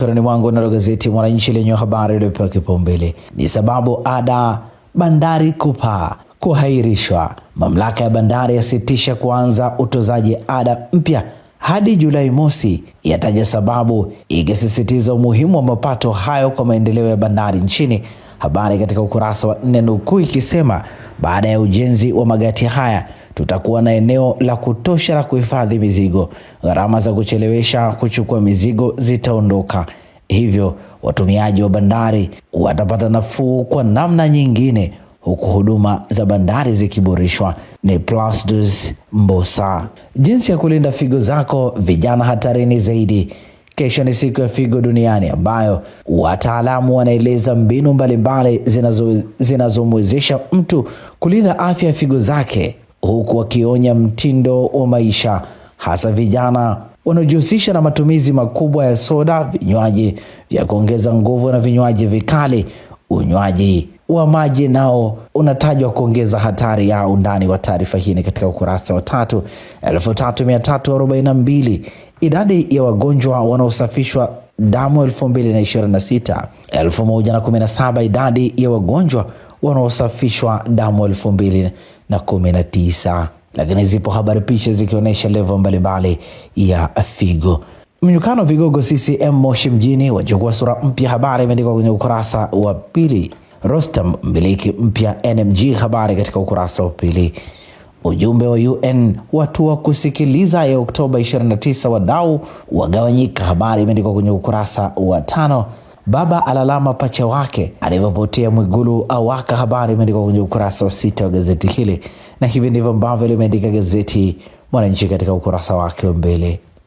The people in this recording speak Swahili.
Karani mwangu na gazeti Mwananchi lenye habari iliyopewa kipaumbele ni sababu ada bandari kupaa kuhairishwa. Mamlaka ya bandari yasitisha kuanza utozaji ada mpya hadi Julai mosi, yataja sababu, ikisisitiza umuhimu wa mapato hayo kwa maendeleo ya bandari nchini. Habari katika ukurasa wa 4 nukuu ikisema, baada ya ujenzi wa magati haya tutakuwa na eneo la kutosha la kuhifadhi mizigo. Gharama za kuchelewesha kuchukua mizigo zitaondoka. Hivyo watumiaji wa bandari watapata nafuu kwa namna nyingine, huku huduma za bandari zikiboreshwa. Ni Plasdus Mbosa. Jinsi ya kulinda figo zako, vijana hatarini zaidi. Kesho ni siku ya figo duniani ambayo wataalamu wanaeleza mbinu mbalimbali zinazomwezesha mtu kulinda afya ya figo zake, huku wakionya mtindo wa maisha, hasa vijana wanaojihusisha na matumizi makubwa ya soda, vinywaji vya kuongeza nguvu na vinywaji vikali. Unywaji wa maji nao unatajwa kuongeza hatari ya. Undani wa taarifa hii ni katika ukurasa wa 3. 3342 idadi ya wagonjwa wanaosafishwa damu 2026. 1017 idadi ya wagonjwa wanaosafishwa damu 2019. Lakini zipo habari picha zikionyesha level mbalimbali ya figo. Mnyukano vigogo CCM Moshi mjini wachukua sura mpya. Habari imeandikwa kwenye ukurasa wa 2. Rostam mmiliki mpya NMG. Habari katika ukurasa wa 2. Ujumbe wa UN watu wa kusikiliza ya Oktoba 29 wadau wagawanyika. Habari imeandikwa kwenye ukurasa wa 5. Baba alalama pacha wake alivyopotea Mwigulu awaka. Habari imeandikwa kwenye ukurasa wa 6 wa gazeti hili, na hivi ndivyo ambavyo limeandika gazeti Mwananchi katika ukurasa wake wa mbele.